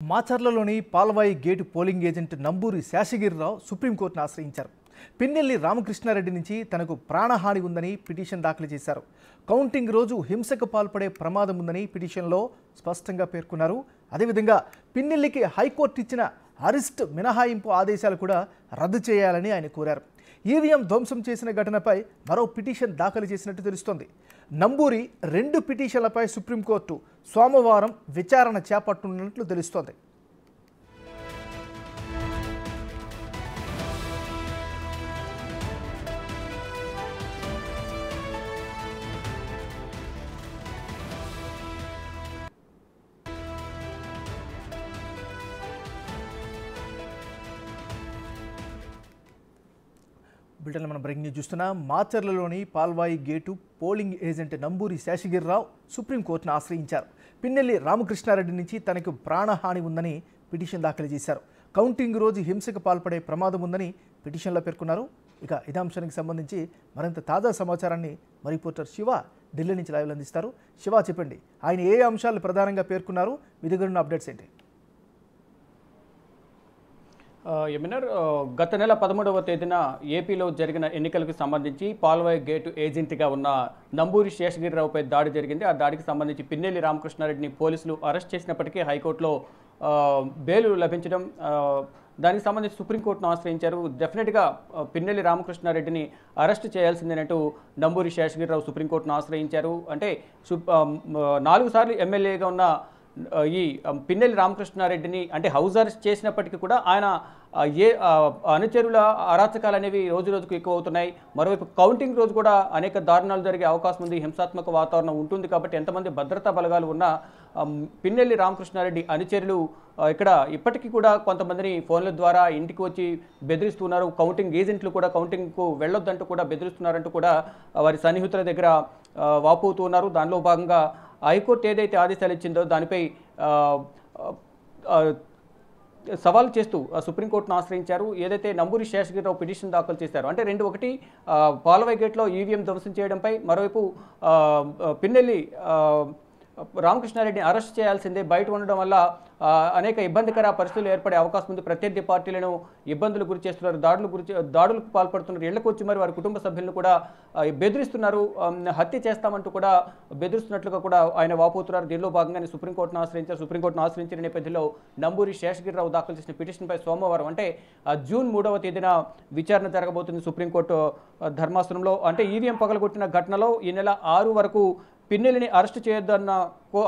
మాచర్లలోని Palvai gate polling agent Namburi Seshagirirao సుప్రీంకోర్టును ఆశ్రయించారు. పిన్నెల్లి రామకృష్ణారెడ్డి నుంచి తనకు ప్రాణహాని ఉందని పిటిషన్ దాఖలు చేశారు. కౌంటింగ్ రోజు హింసకు పాల్పడే ప్రమాదం ఉందని పిటిషన్లో స్పష్టంగా పేర్కొన్నారు. అదేవిధంగా పిన్నెల్లికి హైకోర్టు ఇచ్చిన అరెస్ట్ మినహాయింపు ఆదేశాలు కూడా రద్దు చేయాలని ఆయన కోరారు. ఈవీఎం ధ్వంసం చేసిన ఘటనపై మరో పిటిషన్ దాఖలు చేసినట్టు తెలుస్తోంది. నంబూరి 2 పిటిషన్లపై సుప్రీంకోర్టు సోమవారం విచారణ చేపట్టనున్నట్లు తెలుస్తోంది. బిల్టన్లో మనం బ్రేకింగ్ న్యూస్ చూస్తున్నాం. మాచర్లలోని Palvai gate polling agent Namburi Seshagirirao సుప్రీంకోర్టును ఆశ్రయించారు. పిన్నెల్లి రామకృష్ణారెడ్డి నుంచి తనకు ప్రాణహాని ఉందని పిటిషన్ దాఖలు చేశారు. కౌంటింగ్ రోజు హింసకు పాల్పడే ప్రమాదం ఉందని పిటిషన్లో పేర్కొన్నారు. ఇక ఇదే అంశానికి సంబంధించి మరింత తాజా సమాచారాన్ని మా రిపోర్టర్ శివ ఢిల్లీ నుంచి లైవ్లో అందిస్తారు. శివ, చెప్పండి, ఆయన ఏ అంశాలు ప్రధానంగా పేర్కొన్నారు? మీ దగ్గర ఉన్న అప్డేట్స్ ఏంటి? ఎమినర్, గత నెల 13వ తేదీన ఏపీలో జరిగిన ఎన్నికలకు సంబంధించి పాల్వాయి గేటు ఏజెంట్గా ఉన్న నంబూరి శేషగిరిరావుపై దాడి జరిగింది. ఆ దాడికి సంబంధించి పిన్నెల్లి రామకృష్ణారెడ్డిని పోలీసులు అరెస్ట్ చేసినప్పటికీ హైకోర్టులో బెయిల్ లభించడం, దానికి సంబంధించి సుప్రీంకోర్టును ఆశ్రయించారు. డెఫినెట్గా పిన్నెల్లి రామకృష్ణారెడ్డిని అరెస్ట్ చేయాల్సిందేనంటూ నంబూరి శేషగిరిరావు సుప్రీంకోర్టును ఆశ్రయించారు. అంటే 4 సార్లు ఎమ్మెల్యేగా ఉన్న ఈ పిన్నెల్లి రామకృష్ణారెడ్డిని అంటే హౌస్ అరెస్ట్ చేసినప్పటికీ కూడా ఆయన అనుచరుల అరాచకాలు అనేవి రోజు రోజుకు ఎక్కువ అవుతున్నాయి. మరోవైపు కౌంటింగ్ రోజు కూడా అనేక దారుణాలు జరిగే అవకాశం ఉంది. హింసాత్మక వాతావరణం ఉంటుంది. కాబట్టి ఎంతమంది భద్రతా బలగాలు ఉన్నా పిన్నెల్లి రామకృష్ణారెడ్డి అనుచరులు ఇక్కడ ఇప్పటికీ కూడా కొంతమందిని ఫోన్ల ద్వారా ఇంటికి వచ్చి బెదిరిస్తున్నారు. కౌంటింగ్ ఏజెంట్లు కూడా కౌంటింగ్కు వెళ్ళొద్దంటూ కూడా బెదిరిస్తున్నారంటూ కూడా వారి సన్నిహితుల దగ్గర వాపోతూ ఉన్నారు. దానిలో భాగంగా హైకోర్టు ఏదైతే ఆదేశాలు ఇచ్చిందో దానిపై సవాల్ చేస్తూ సుప్రీంకోర్టును ఆశ్రయించారు. ఏదైతే నంబూరి శేషగిరిరావు పిటిషన్ దాఖలు చేశారు, అంటే 2-1 పాల్వాయి గేట్లో ఈవీఎం ధ్వంసం చేయడంపై, మరోవైపు పిన్నెల్లి రామకృష్ణారెడ్డిని అరెస్ట్ చేయాల్సిందే, బయట ఉండడం వల్ల అనేక ఇబ్బందికర పరిస్థితులు ఏర్పడే అవకాశం ఉంది. ప్రత్యర్థి పార్టీలను ఇబ్బందులు గురి చేస్తున్నారు, దాడులకు పాల్పడుతున్నారు. ఇళ్లకు వచ్చి మరి వారి కుటుంబ సభ్యులను కూడా బెదిరిస్తున్నారు, హత్య చేస్తామంటూ కూడా బెదిరిస్తున్నట్లుగా కూడా ఆయన వాపోతున్నారు. దీనిలో భాగంగానే సుప్రీంకోర్టును ఆశ్రయించారు. సుప్రీంకోర్టును ఆశ్రయించిన నేపథ్యంలో నంబూరి శేషగిరిరావు దాఖలు చేసిన పిటిషన్పై సోమవారం అంటే జూన్ 3వ తేదీన విచారణ జరగబోతుంది సుప్రీంకోర్టు ధర్మాసనంలో. అంటే ఈవీఎం పగలగొట్టిన ఘటనలో ఈ నెల 6 వరకు పిన్నెల్లిని అరెస్టు చేయొద్దన్న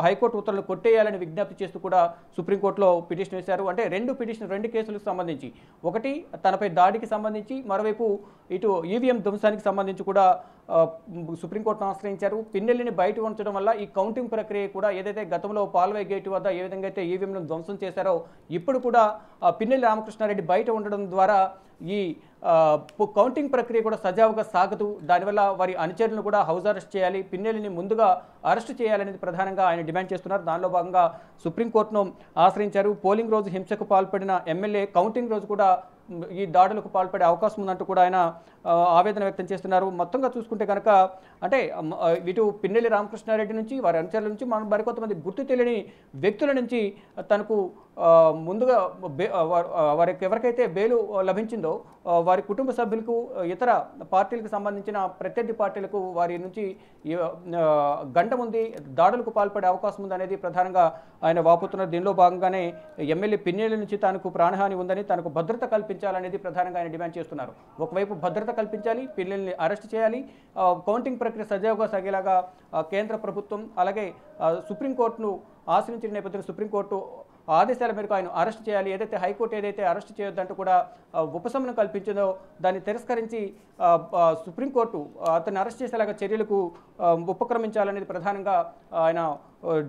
హైకోర్టు ఉత్తర్వులు కొట్టేయాలని విజ్ఞప్తి చేస్తూ కూడా సుప్రీంకోర్టులో పిటిషన్ వేశారు. అంటే 2 కేసులకు సంబంధించి, ఒకటి తనపై దాడికి సంబంధించి, మరోవైపు ఇటు ఈవీఎం ధ్వంసానికి సంబంధించి కూడా సుప్రీంకోర్టును ఆశ్రయించారు. పిన్నెల్లిని బయట ఉంచడం వల్ల ఈ కౌంటింగ్ ప్రక్రియ కూడా ఏదైతే గతంలో పాల్వాయి గేటు వద్ద ఏ విధంగా అయితే ఈవీఎంలను ధ్వంసం చేశారో ఇప్పుడు కూడా పిన్నెల్లి రామకృష్ణారెడ్డి బయట ఉండడం ద్వారా ఈ కౌంటింగ్ ప్రక్రియ కూడా సజావుగా సాగదు. దానివల్ల వారి అనుచరులను కూడా హౌస్ అరెస్ట్ చేయాలి, పిన్నెల్లిని ముందుగా అరెస్ట్ చేయాలనేది ప్రధానంగా ఆయన డిమాండ్ చేస్తున్నారు. దానిలో భాగంగా సుప్రీంకోర్టును ఆశ్రయించారు. పోలింగ్ రోజు హింసకు పాల్పడిన ఎమ్మెల్యే కౌంటింగ్ రోజు కూడా ఈ దాడులకు పాల్పడే అవకాశం ఉందంటూ కూడా ఆయన ఆవేదన వ్యక్తం చేస్తున్నారు. మొత్తంగా చూసుకుంటే కనుక అంటే ఇటు పిన్నెల్లి రామకృష్ణారెడ్డి నుంచి, వారి అనుచరుల నుంచి, మరికొంతమంది గుర్తు తెలియని వ్యక్తుల నుంచి తనకు ముందుగా వారికి ఎవరికైతే బెయిల్ లభించిందో వారి కుటుంబ సభ్యులకు, ఇతర పార్టీలకు సంబంధించిన ప్రత్యర్థి పార్టీలకు వారి నుంచి గంట ఉంది, దాడులకు పాల్పడే అవకాశం ఉందనేది ప్రధానంగా ఆయన వాపోతున్నారు. దీనిలో భాగంగానే ఎమ్మెల్యే పిన్నెల్లి నుంచి తనకు ప్రాణహాని ఉందని, తనకు భద్రత కల్పించాలనేది ప్రధానంగా ఆయన డిమాండ్ చేస్తున్నారు. ఒకవైపు భద్రత కల్పించాలి, పిల్లల్ని అరెస్ట్ చేయాలి, కౌంటింగ్ ప్రక్రియ సజావుగా సాగేలాగా కేంద్ర ప్రభుత్వం అలాగే సుప్రీంకోర్టును ఆశ్రయించిన నేపథ్యంలో సుప్రీంకోర్టు ఆదేశాల మేరకు ఆయన అరెస్ట్ చేయాలి. ఏదైతే హైకోర్టు ఏదైతే అరెస్ట్ చేయొద్దంటూ కూడా ఉపశమనం కల్పించిందో దాన్ని తిరస్కరించి సుప్రీంకోర్టు అతన్ని అరెస్ట్ చేసేలాగా చర్యలకు ఉపక్రమించాలనేది ప్రధానంగా ఆయన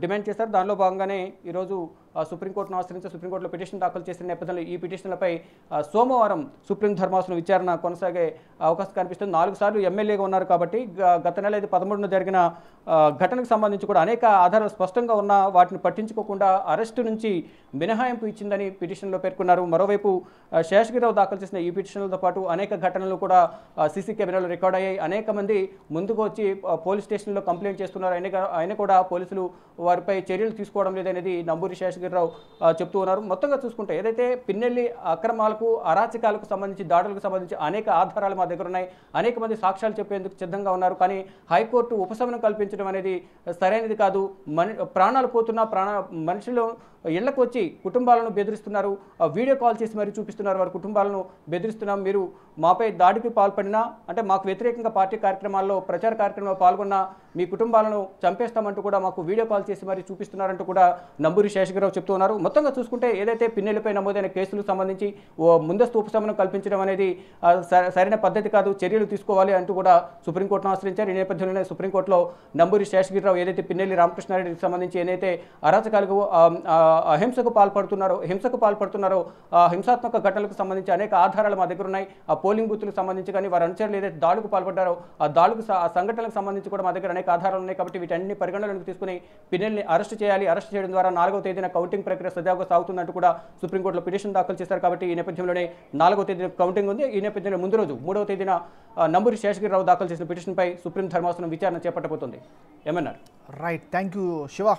డిమాండ్ చేశారు. దానిలో భాగంగానే ఈరోజు సుప్రీంకోర్టును ఆశ్రయించి సుప్రీంకోర్టులో పిటిషన్ దాఖలు చేసిన నేపథ్యంలో ఈ పిటిషన్లపై సోమవారం సుప్రీం ధర్మాసనం విచారణ కొనసాగే అవకాశం కనిపిస్తుంది. 4 సార్లు ఎమ్మెల్యేగా ఉన్నారు కాబట్టి గత నెల 13న జరిగిన ఘటనకు సంబంధించి కూడా అనేక ఆధారాలు స్పష్టంగా ఉన్నా వాటిని పట్టించుకోకుండా అరెస్టు నుంచి మినహాయింపు ఇచ్చిందని పిటిషన్లో పేర్కొన్నారు. మరోవైపు శేషగిరిరావు దాఖలు చేసిన ఈ పిటిషన్లతో పాటు అనేక ఘటనలు కూడా సీసీ కెమెరాలు రికార్డ్ అయ్యాయి. అనేక మంది ముందుకు వచ్చి పోలీస్ స్టేషన్లో కంప్లైంట్ చేస్తున్నారు. అయినా కూడా పోలీసులు వారిపై చర్యలు తీసుకోవడం లేదనేది నంబూరి శేషగిరి శేషగిరిరావు చెప్తూ ఉన్నారు. మొత్తంగా చూసుకుంటే ఏదైతే పిన్నెల్లి అక్రమాలకు అరాచకాలకు సంబంధించి దాడులకు సంబంధించి అనేక ఆధారాలు మా దగ్గర ఉన్నాయి, అనేక మంది సాక్ష్యాలు చెప్పేందుకు సిద్ధంగా ఉన్నారు. కానీ హైకోర్టు ఉపశమనం కల్పించడం అనేది సరైనది కాదు. ప్రాణాలు పోతున్నా మనుషులు ఇళ్లకు వచ్చి కుటుంబాలను బెదిరిస్తున్నారు, వీడియో కాల్ చేసి మరీ చూపిస్తున్నారు, వారి కుటుంబాలను బెదిరిస్తున్నాం, మీరు మాపై దాడికి పాల్పడినా అంటే మాకు వ్యతిరేకంగా పార్టీ కార్యక్రమాల్లో ప్రచార కార్యక్రమాల్లో పాల్గొన్నా మీ కుటుంబాలను చంపేస్తామంటూ కూడా మాకు వీడియో కాల్ చేసి మరీ చూపిస్తున్నారంటూ కూడా నంబూరి శేషగిరిరావు చెప్తూ ఉన్నారు. మొత్తంగా చూసుకుంటే ఏదైతే పిన్నెల్లిపై నమోదైన కేసులకు సంబంధించి ముందస్తు ఉపశమనం కల్పించడం అనేది సరైన పద్ధతి కాదు, చర్యలు తీసుకోవాలి అంటూ కూడా సుప్రీంకోర్టును ఆశ్రయించారు. ఈ నేపథ్యంలోనే సుప్రీంకోర్టులో నంబూరి శేషగిరిరావు ఏదైతే పిన్నెల్లి రామకృష్ణారెడ్డికి సంబంధించి ఏదైతే అరాచకాలకు హింసకు పాల్పడుతున్నారో హింసాత్మక ఘటనలకు సంబంధించి అనేక ఆధారాలు మా దగ్గర ఉన్నాయి. ఆ పోలింగ్ బూత్లకు సంబంధించి కానీ వారి అనుచరులు ఏదైతే దాడులకు పాల్పడ్డారో ఆ సంఘటనలకు సంబంధించి కూడా మా దగ్గర అనేక ఆధారాలు ఉన్నాయి. కాబట్టి వీటన్ని పరిగణనలోకి తీసుకుని పిన్నెల్ని అరెస్ట్ చేయాలి. అరెస్ట్ చేయడం ద్వారా 4వ తేదీన కౌంటింగ్ ప్రక్రియ సజావుగా సాగుతుందంటూ కూడా సుప్రీంకోర్టులో పిటిషన్ దాఖలు చేశారు. కాబట్టి ఈ నేపథ్యంలోనే 4వ తేదీన కౌంటింగ్ ఉంది. ఈ నేపథ్యంలో ముందు రోజు 3వ తేదీన నంబూరి శేషగిరిరావు దాఖలు చేసిన పిటిషన్పై సుప్రీం ధర్మాసనం విచారణ చేపట్టబోతోంది. ఏమన్నారు? Right, thank you Shiva.